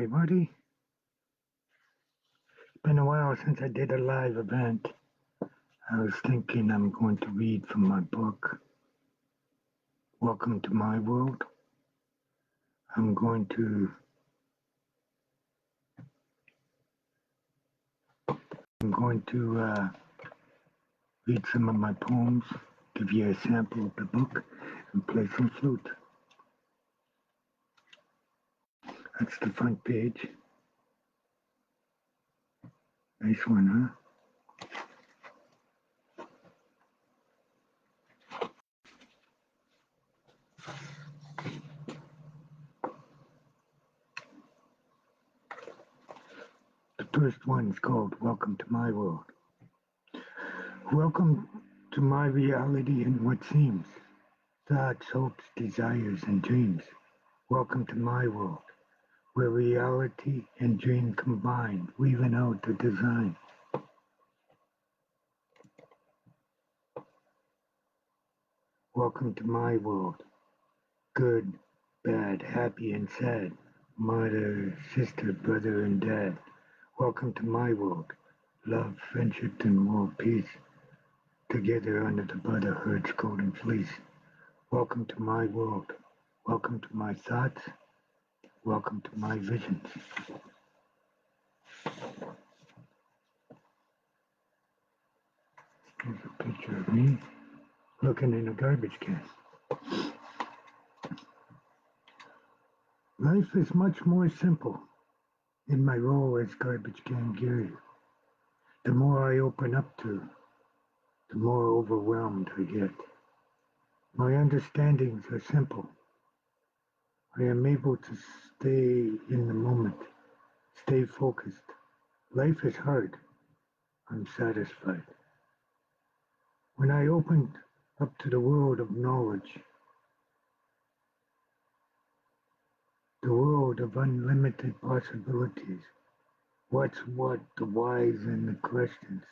everybody. It's been a while since I did a live event. I was thinking I'm going to read from my book, Welcome to My World. I'm going to read some of my poems, give you a sample of the book, and play some flute. That's the front page. Nice one, huh? The first one is called Welcome to My World. Welcome to my reality and what seems, thoughts, hopes, desires, and dreams. Welcome to my world, where reality and dream combine, weaving out the design. Welcome to my world, good, bad, happy, and sad, mother, sister, brother, and dad. Welcome to my world, love, friendship, and world peace, together under the brotherhood's golden fleece. Welcome to my world, welcome to my thoughts, welcome to my visions. Here's a picture of me looking in a garbage can. Life is much more simple in my role as garbage can Gary. The more I open up to, the more overwhelmed I get. My understandings are simple. I am able to stay in the moment, stay focused. Life is hard. I'm satisfied. When I opened up to the world of knowledge, the world of unlimited possibilities, what's what, the whys and the questions,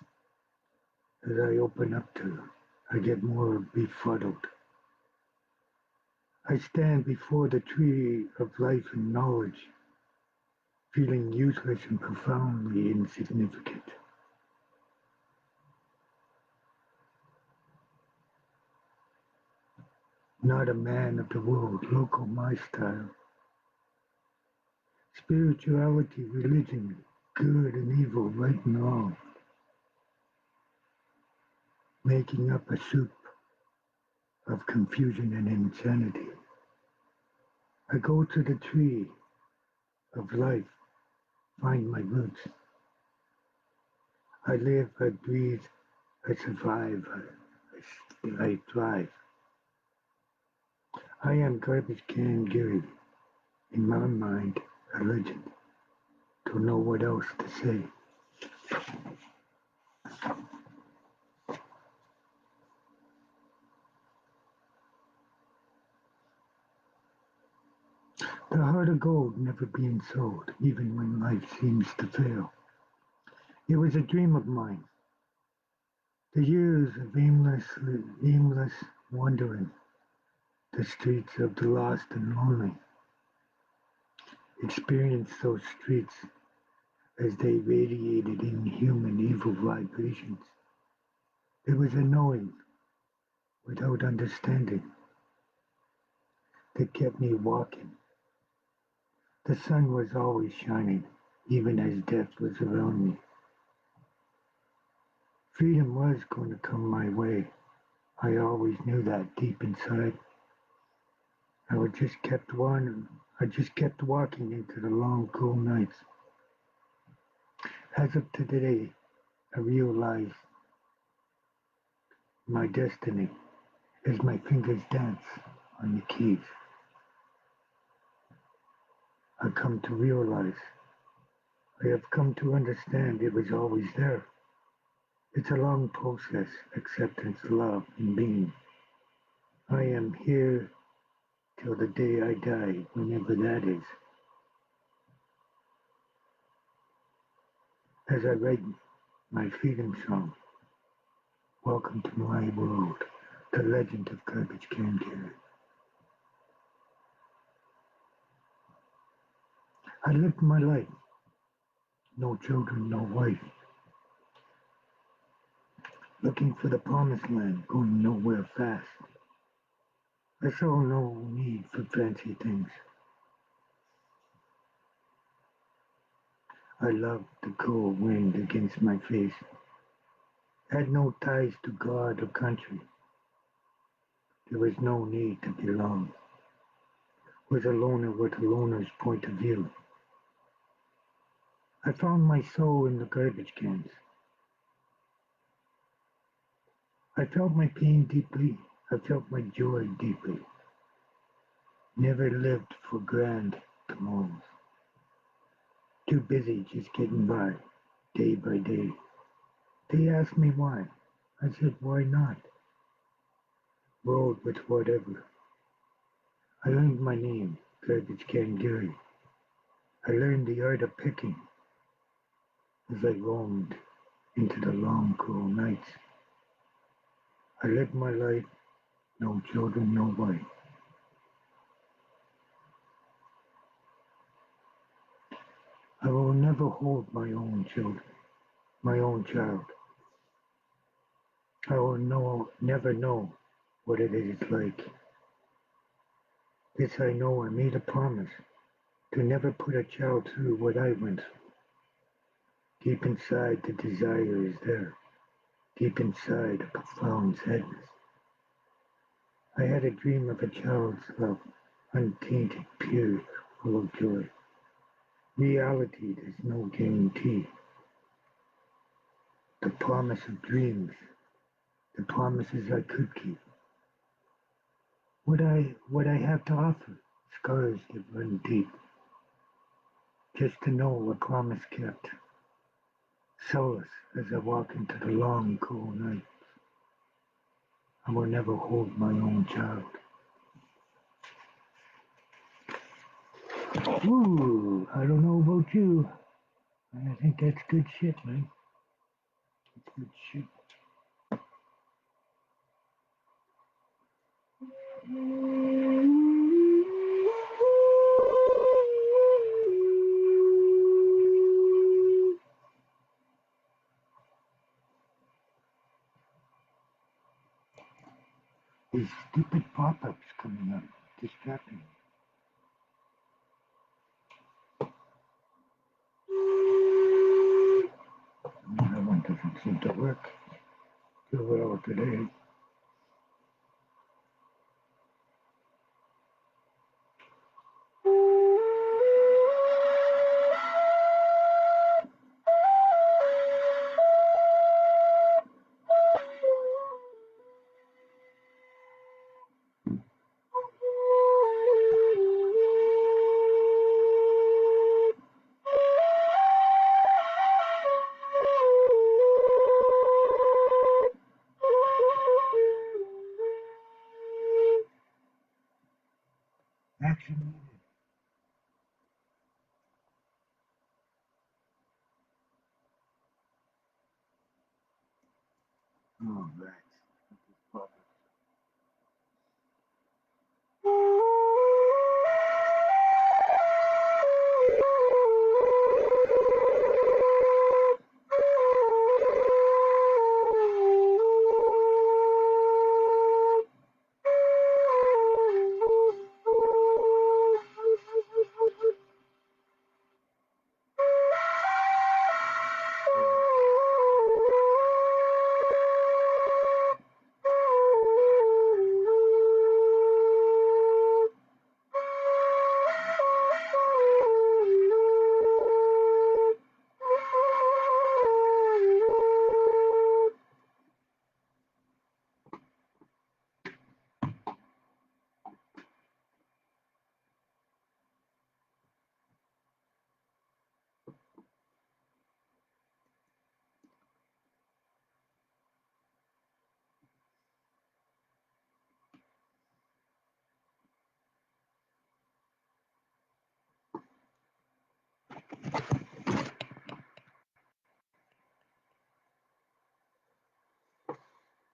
as I open up to, I get more befuddled. I stand before the tree of life and knowledge, feeling useless and profoundly insignificant. Not a man of the world, local my style. Spirituality, religion, good and evil, right and wrong. Making up a soup of confusion and insanity. I go to the tree of life, find my roots. I live, I breathe, I survive, I thrive. I am garbage can Gary, in my mind, a legend. Don't know what else to say. The heart of gold never being sold, even when life seems to fail. It was a dream of mine. The years of aimless wandering, the streets of the lost and lonely. Experience those streets as they radiated inhuman evil vibrations. There was a knowing without understanding that kept me walking. The sun was always shining, even as death was around me. Freedom was going to come my way. I always knew that deep inside. I just kept walking into the long, cool nights. As of today, I realize my destiny as my fingers dance on the keys. I come to realize, I have come to understand it was always there. It's a long process, acceptance, love, and being. I am here till the day I die, whenever that is. As I write my freedom song, welcome to my world, the legend of Garbage Can Gary. I lived my life, no children, no wife, looking for the promised land, going nowhere fast. I saw no need for fancy things. I loved the cold wind against my face, had no ties to God or country. There was no need to belong. Was a loner with a loner's point of view. I found my soul in the garbage cans. I felt my pain deeply. I felt my joy deeply. Never lived for grand tomorrows. Too busy just getting by, day by day. They asked me why. I said, why not? Rolled with whatever. I learned my name, Garbage Can Gary. I learned the art of picking as I roamed into the long, cool nights. I lived my life, no children, no wife. I will never hold my own children, my own child. I will never know what it is like. This I know, I made a promise to never put a child through what I went through. Deep inside, the desire is there. Deep inside, a profound sadness. I had a dream of a child's love, untainted, pure, full of joy. Reality, there's no guarantee. The promise of dreams, the promises I could keep. What I have to offer, scars that run deep. Just to know a promise kept. Solace as I walk into the long, cool night. I will never hold my own child. Ooh, I don't know about you. I think that's good shit, man. That's good shit. These stupid pop-ups coming up, distracting me. That one doesn't seem to work too well today. Action needed. Oh, rats. These pop-ups.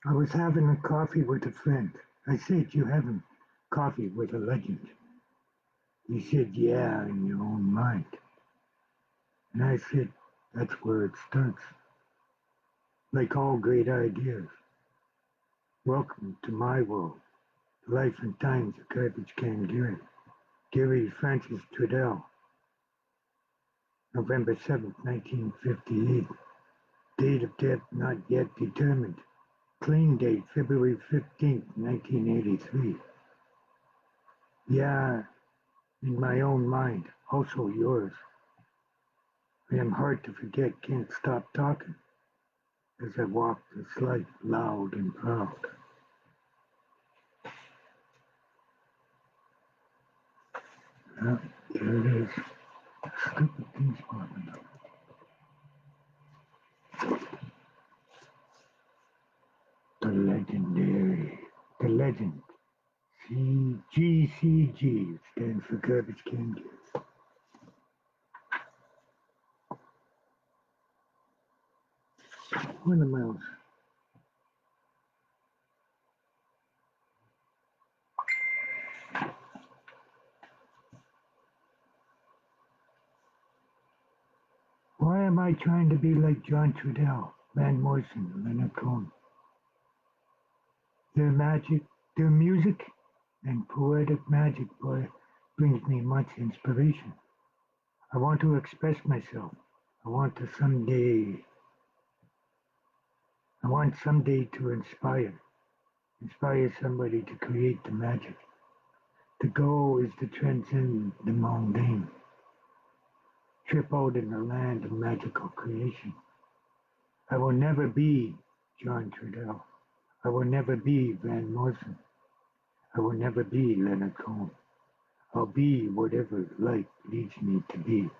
I was having a coffee with a friend. I said, you having coffee with a legend? He said, yeah, in your own mind. And I said, that's where it starts. Like all great ideas. Welcome to my world. The life and times of Garbage Can Gary. Gary Francis Trudell. November 7th, 1958. Date of death not yet determined. Clean date February 15th, 1983. Yeah, in my own mind, also yours. I am hard to forget, can't stop talking as I walk this life loud and proud. Yeah, there it is. Stupid things popping up. The legend. GCG stands for Garbage Can Kids. What am I? Why am I trying to be like John Trudell, Van Morrison, and Leonard Cohen? Their magic, their music, and poetic magic brings me much inspiration. I want to express myself. I want to someday. I want someday to inspire somebody to create the magic. The goal is to transcend the mundane, trip out in the land of magical creation. I will never be John Trudell. I will never be Van Morrison. I will never be Leonard Cohen. I'll be whatever life leads me to be.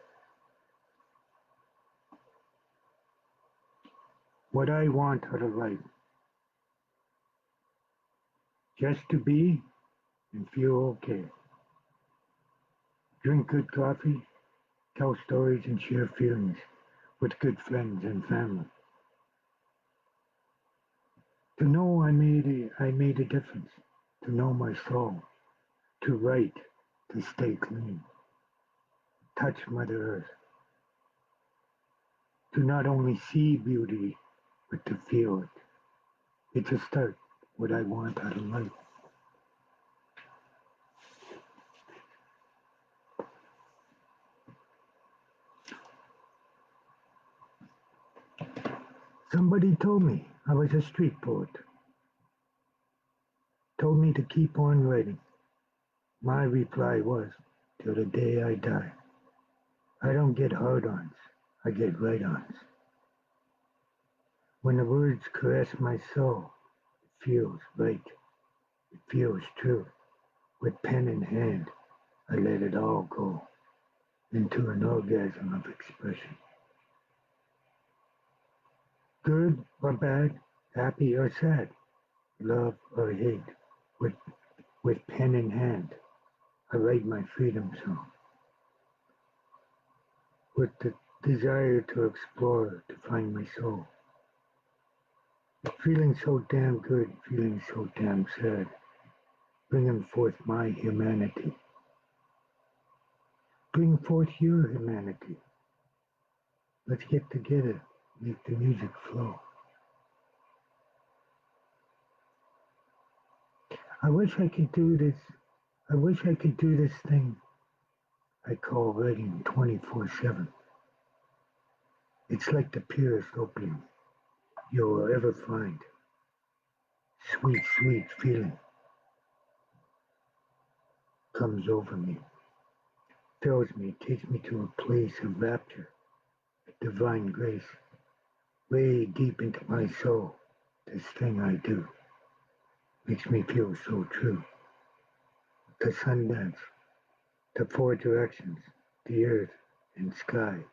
What I want out of life, just to be and feel okay. Drink good coffee, tell stories and share feelings with good friends and family. To know I made a difference, to know my soul, to write, to stay clean, touch Mother Earth, to not only see beauty, but to feel it. It's a start, what I want out of life. Somebody told me I was a street poet, told me to keep on writing. My reply was, till the day I die. I don't get hard-ons, I get right-ons. When the words caress my soul, it feels right, it feels true. With pen in hand, I let it all go into an orgasm of expression. Good or bad, happy or sad, love or hate, with, with pen in hand, I write my freedom song. With the desire to explore, to find my soul. Feeling so damn good, feeling so damn sad, bringing forth my humanity. Bring forth your humanity. Let's get together, make the music flow. I wish I could do this. I wish I could do this thing I call writing 24/7. It's like the purest opium you will ever find. Sweet, sweet feeling comes over me, fills me, takes me to a place of rapture, divine grace, way deep into my soul. This thing I do makes me feel so true. The sun dance, the four directions, the earth and sky.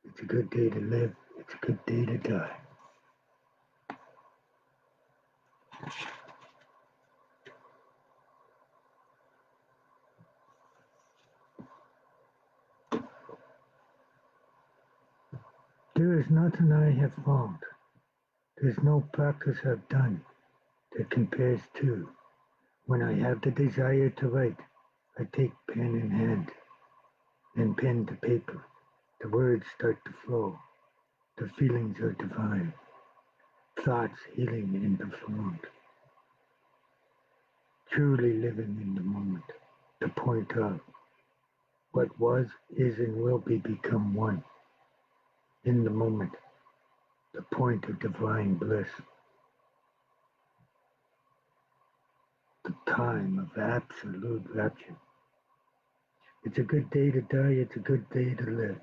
It's a good day to live, it's a good day to die. There is nothing I have found, there's no practice I've done that compares to when I have the desire to write, I take pen in hand and pen to paper. The words start to flow. The feelings are divine. Thoughts healing in the flow. Truly living in the moment. The point of what was, is, and will be become one. In the moment. The point of divine bliss. The time of absolute rapture. It's a good day to die, it's a good day to live.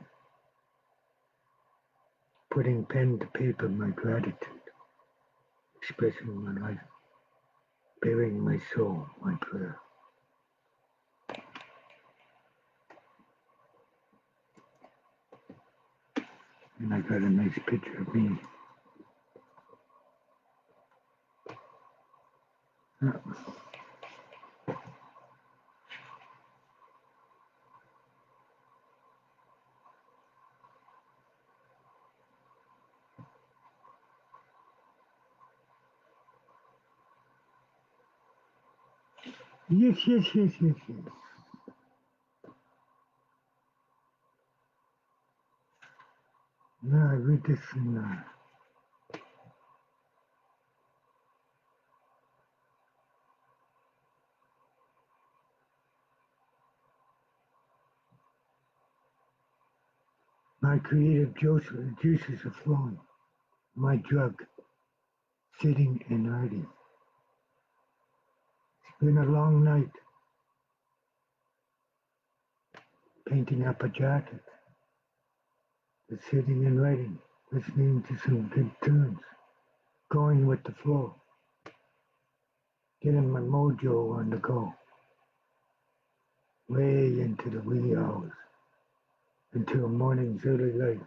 Putting pen to paper my gratitude. Expressing my life. Bearing my soul, my prayer. And I got a nice picture of me. Yes, yes, yes, yes, yes. No, I read this in my creative juices are flowing. My drug, sitting and writing. It's been a long night, painting up a jacket. But sitting and writing, listening to some good tunes, going with the flow, getting my mojo on the go, way into the wee hours, until morning's early light,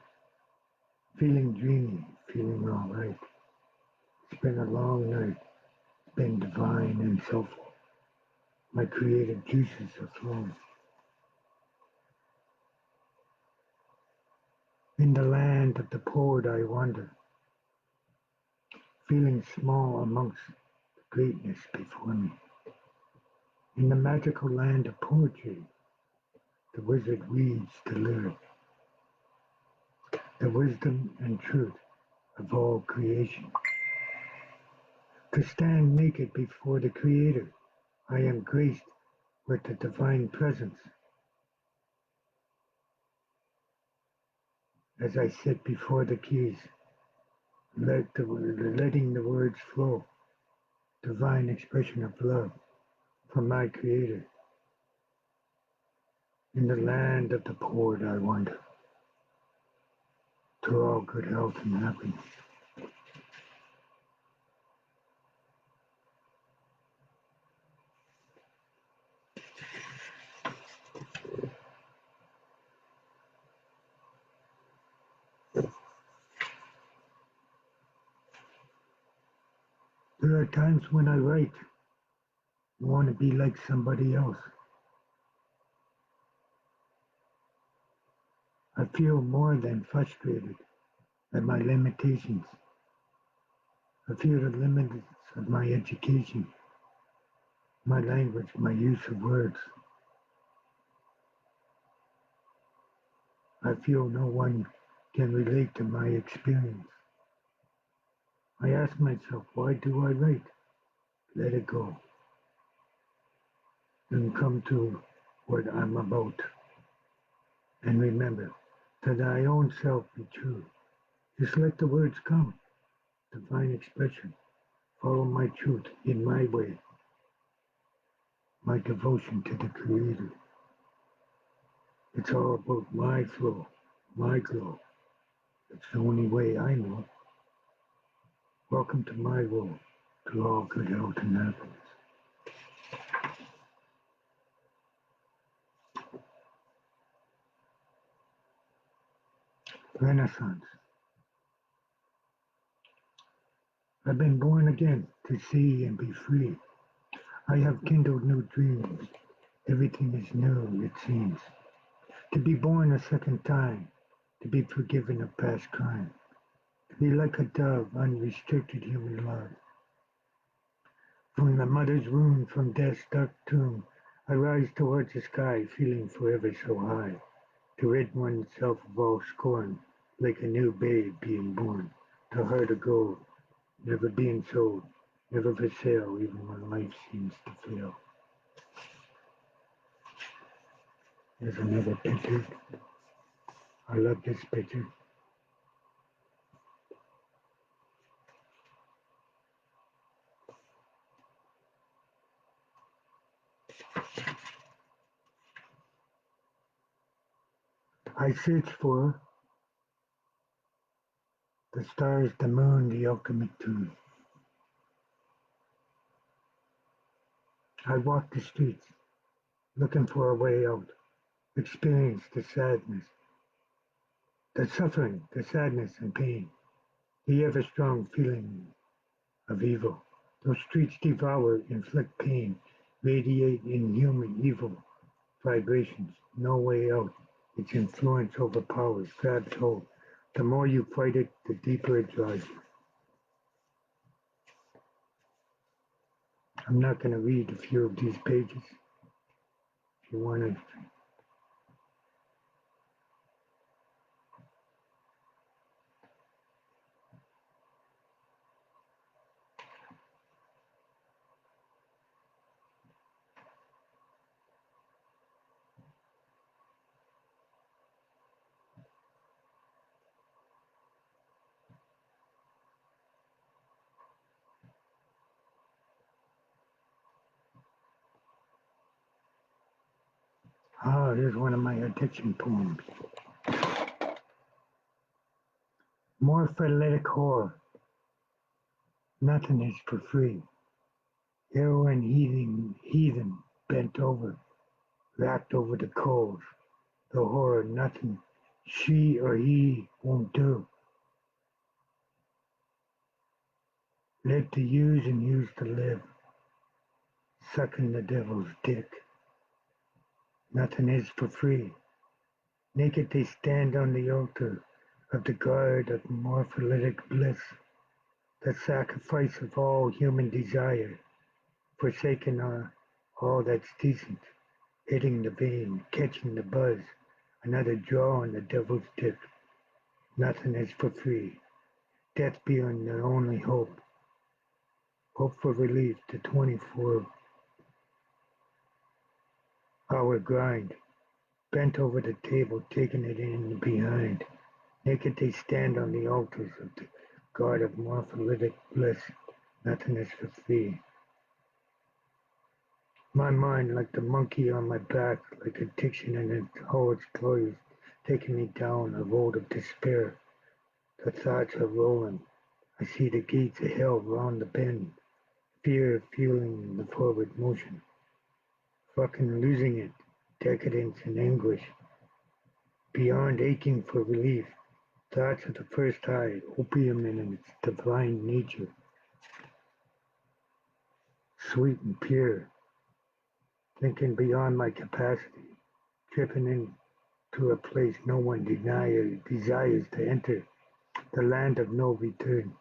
feeling dreamy, feeling all right. It's been a long night, it's been divine and soulful. My creative juices are flowing. In the land of the poet I wander, feeling small amongst the greatness before me. In the magical land of poetry, the wizard weaves the lyric, the wisdom and truth of all creation. To stand naked before the Creator, I am graced with the divine presence. As I sit before the keys, letting the words flow, divine expression of love from my Creator. In the land of the poet I wander, to all good health and happiness. There are times when I write, I want to be like somebody else. I feel more than frustrated at my limitations. I feel the limits of my education, my language, my use of words. I feel no one can relate to my experience. I ask myself, why do I write? Let it go. And come to what I'm about. And remember, to thy own self be true. Just let the words come. Divine expression. Follow my truth in my way. My devotion to the Creator. It's all about my flow, my glow. It's the only way I know. Welcome to my world, to all good health and happiness. Renaissance. I've been born again to see and be free. I have kindled new dreams. Everything is new, it seems. To be born a second time, to be forgiven of past crime, to be like a dove, unrestricted human love. From the mother's womb, from death's dark tomb, I rise towards the sky, feeling forever so high. to rid oneself of all scorn, like a new babe being born, to heart of gold, never being sold, never for sale, even when life seems to fail. There's another picture. I love this picture. I search for the stars, the moon, the ultimate tune. I walk the streets, looking for a way out, experience the sadness, the suffering, the sadness and pain, the ever-strong feeling of evil. Those streets devour, inflict pain, radiate inhuman evil vibrations, no way out. Its influence overpowers, grabs hold. The more you fight it, the deeper it drives you. I'm not going to read a few of these pages. If you want to, here's one of my addiction poems. Morpholytic horror. Nothing is for free. Heroin heathen, bent over, racked over the coals. The horror, nothing she or he won't do. Live to use and use to live. Sucking the devil's dick. Nothing is for free. Naked they stand on the altar of the god of morpholytic bliss, the sacrifice of all human desire, forsaking all that's decent, hitting the vein, catching the buzz, another draw on the devil's dick. Nothing is for free. Death being the only hope. Hope for relief, the 24-hour grind. Bent over the table, taking it in behind. Naked they stand on the altars of the god of morpholytic bliss. Nothing is for free. My mind like the monkey on my back, like addiction in all its glories, taking me down a road of despair. The thoughts are rolling. I see the gates of hell round the bend. Fear fueling the forward motion. Fucking losing it. Decadence and anguish. Beyond aching for relief. Thoughts of the first high. Opium in its divine nature. Sweet and pure. Thinking beyond my capacity. Tripping into a place no one desires to enter. The land of no return.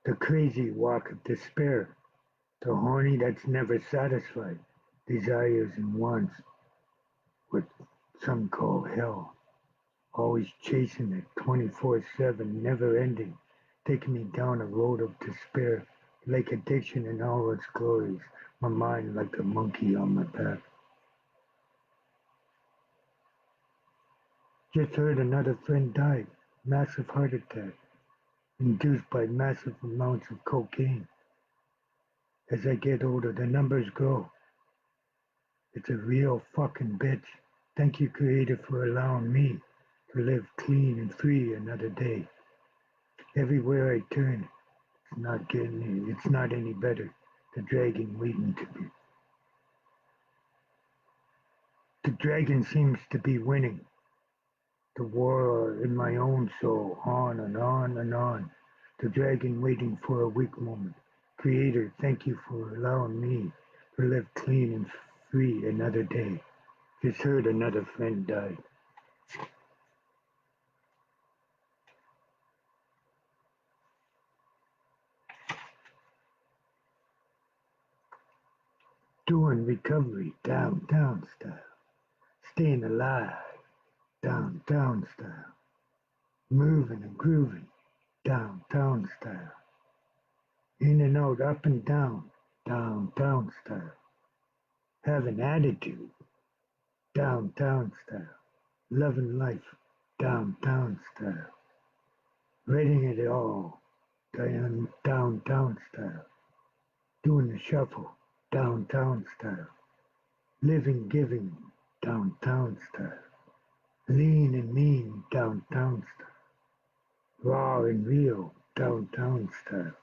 The crazy walk of despair. The horny that's never satisfied. Desires and wants. What some call hell. Always chasing it, 24/7, never ending, taking me down a road of despair, like addiction in all its glories, my mind like a monkey on my back. Just heard another friend died, massive heart attack, induced by massive amounts of cocaine. As I get older, the numbers grow. It's a real fucking bitch. Thank you, Creator, for allowing me to live clean and free another day. Everywhere I turn, it's not any better. The dragon waiting to be. The dragon seems to be winning. The war in my own soul, on and on and on. The dragon waiting for a weak moment. Creator, thank you for allowing me to live clean and free another day. Just heard another friend died. Doing recovery downtown style. Staying alive. downtown style. Moving and grooving, downtown style. In and out, up and down, downtown style. Having attitude, downtown style. Loving life, downtown style. Reading it all, downtown style. Doing the shuffle, downtown style. Living, giving, downtown style. Lean and mean, downtown style. Raw and real, downtown style.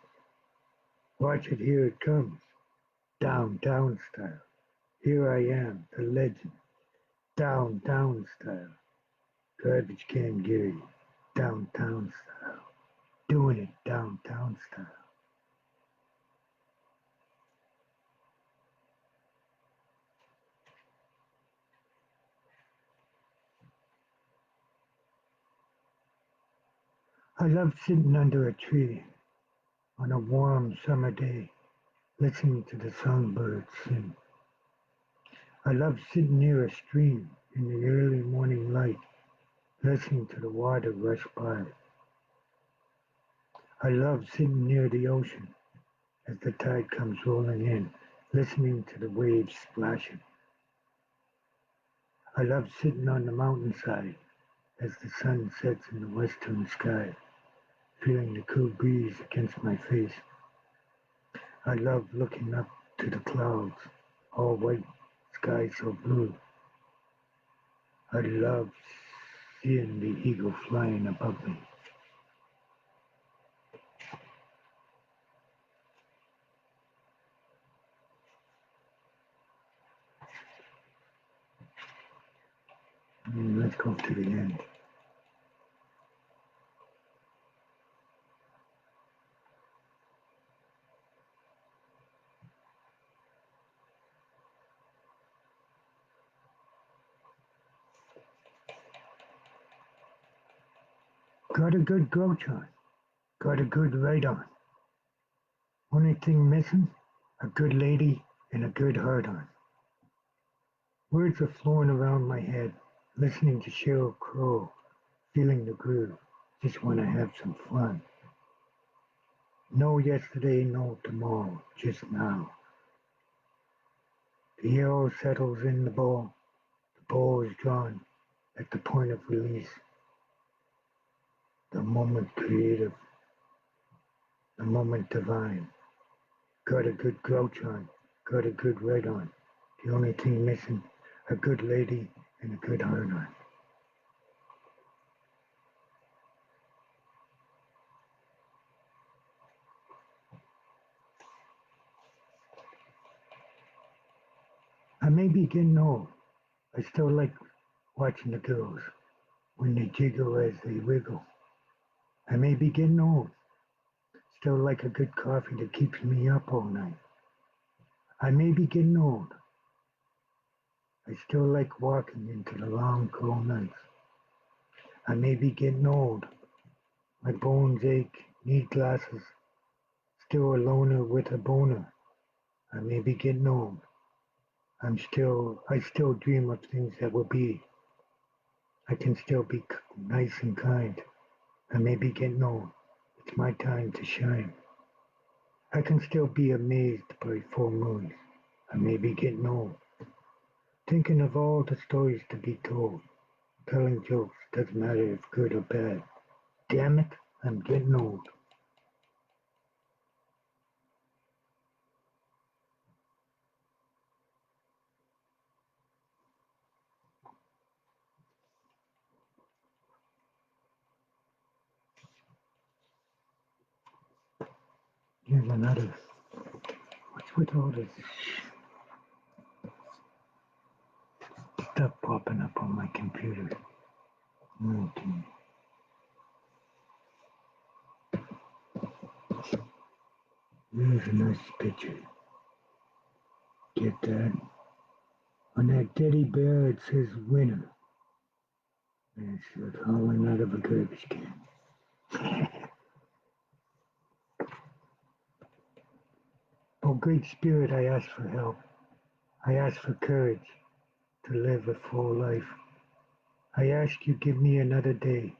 Watch it, here it comes, downtown style. Here I am, the legend, downtown style. Garbage Can Gary, downtown style. Doing it downtown style. I love sitting under a tree on a warm summer day, listening to the songbirds sing. I love sitting near a stream in the early morning light, listening to the water rush by. I love sitting near the ocean as the tide comes rolling in, listening to the waves splashing. I love sitting on the mountainside as the sun sets in the western sky, feeling the cool breeze against my face. I love looking up to the clouds, all white, sky so blue. I love seeing the eagle flying above me. Let's go to the end. Got a good grouch on, got a good right on. Only thing missing, a good lady and a good heart on. Words are flowing around my head, listening to Sheryl Crow, feeling the groove, just wanna have some fun. No yesterday, no tomorrow, just now. The arrow settles in the bow is drawn at the point of release. The moment creative, the moment divine. Got a good grouch on, got a good red on. The only thing missing, a good lady and a good heart on. I may be getting old. I still like watching the girls when they jiggle as they wiggle. I may be getting old. Still like a good coffee that keeps me up all night. I may be getting old. I still like walking into the long cold nights. I may be getting old. My bones ache, need glasses. Still a loner with a boner. I may be getting old. I still dream of things that will be. I can still be nice and kind. I may be getting old. It's my time to shine. I can still be amazed by full moons. I may be getting old. Thinking of all the stories to be told. Telling jokes doesn't matter if good or bad. Damn it, I'm getting old. Here's another. What's with all this stuff popping up on my computer? Okay. Here's a nice picture. Get that? On that teddy bear it says winner. And it's like hauling out of a garbage can. Oh, great spirit, I ask for help. I ask for courage to live a full life. I ask you, give me another day.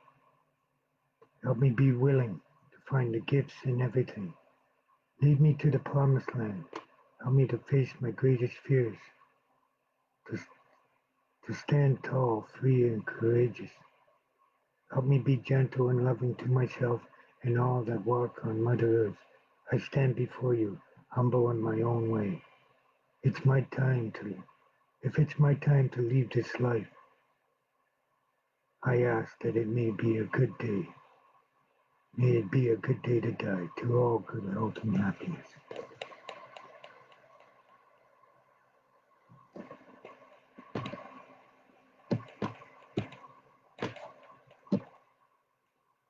Help me be willing to find the gifts in everything. Lead me to the promised land. Help me to face my greatest fears. To, to stand tall, free, and courageous. Help me be gentle and loving to myself and all that walk on Mother Earth. I stand before you, humble in my own way. It's my time to, if it's my time to leave this life, I ask that it may be a good day. May it be a good day to die, to all good health and happiness.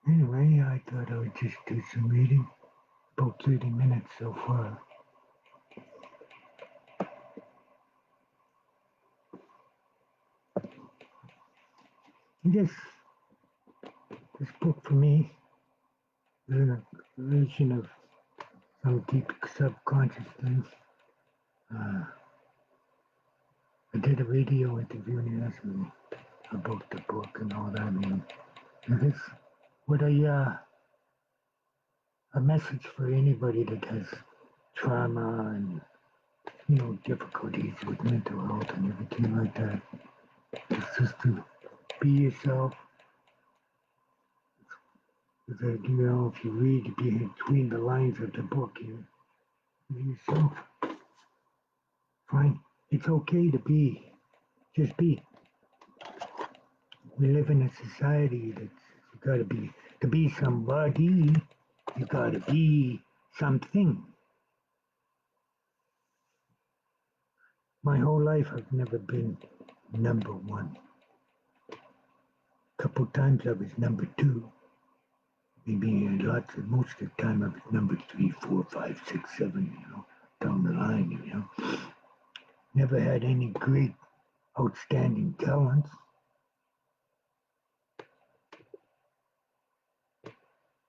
Anyway, I thought I would just do some reading. About 30 minutes so far. I guess this book for me is a relation of some deep subconscious things. I did a radio interview and he asked me about the book and all that. And I guess what a message for anybody that has trauma and difficulties with mental health and everything like that. It's just to be yourself. That, if you read between the lines of the book, you be yourself. Fine. It's okay to be. Just be. We live in a society that's you gotta be. To be somebody, you gotta be something. My whole life I've never been number one. A couple times I was number two. Maybe most of the time I was number 3, 4, 5, 6, 7, down the line, Never had any great, outstanding talents.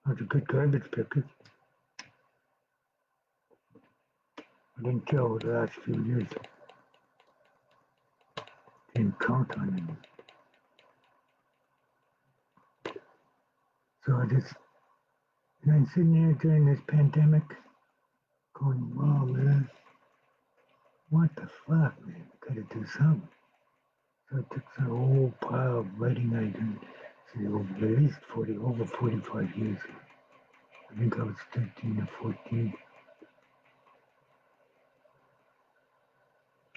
I was a good garbage picker. But until the last few years, didn't count on it. So I'm sitting there during this pandemic going, wow, man, what the fuck, man? Gotta do something. So I took the whole pile of writing I did over at least over 45 years. I think I was 13 or 14.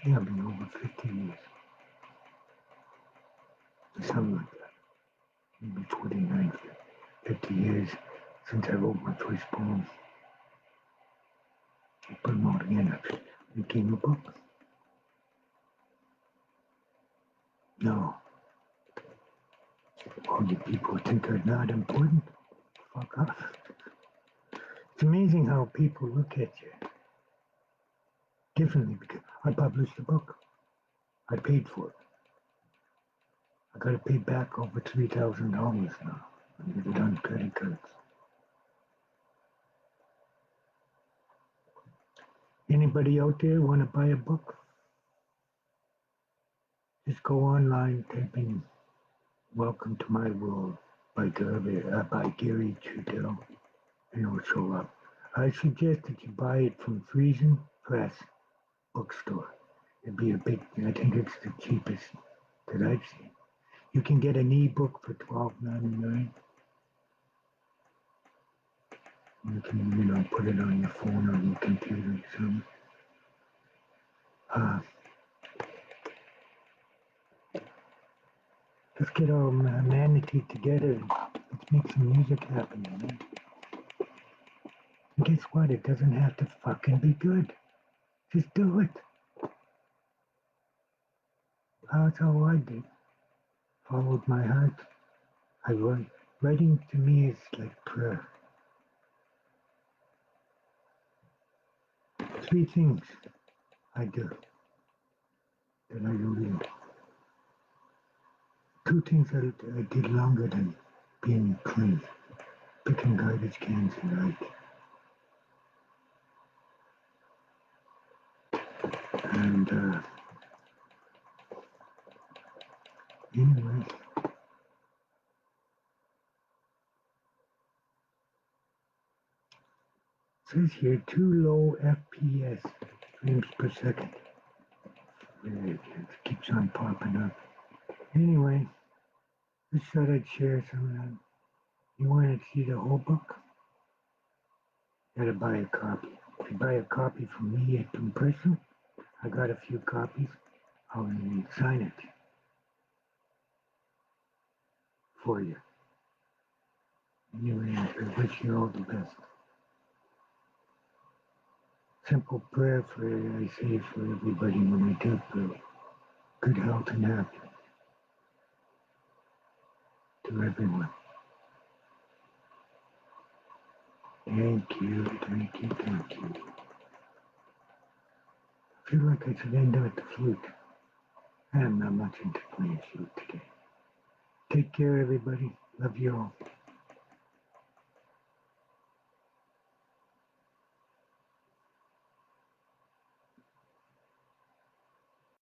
Yeah, I've been over 50 years. Something like that. Maybe 49, 50 years since I wrote my first poem. I put them all together. It became a book. No. All you people think are not important? Fuck off. It's amazing how people look at you differently because I published a book. I paid for it. I gotta pay back over $3,000 now. I did it on credit cards. Anybody out there want to buy a book? Just go online, type in Welcome to My World by Gary Trudell, and it'll show up. I suggest that you buy it from Freisien Press bookstore. It'd be I think it's the cheapest that I've seen. You can get an ebook for $12.99. You can, put it on your phone or your computer or something. Let's get our humanity together and let's make some music happen, man. And guess what? It doesn't have to fucking be good. Just do it. That's all I did. Followed my heart. I write. Writing to me is like prayer. 3 things I do that I really 2 things that I did longer than being clean. Picking garbage cans and And anyway, Says here too low FPS, frames per second. It keeps on popping up. Anyway, just thought I'd share some of that. You want to see the whole book? Gotta buy a copy. If you buy a copy from me at in person, I got a few copies. I'll sign it for you. Anyway, I wish you all the best. Simple prayer for I say for everybody when I talk for good health and happiness to everyone. Thank you, thank you, thank you. I feel like I should end with the flute. I'm not much into playing flute today. Take care, everybody. Love you all.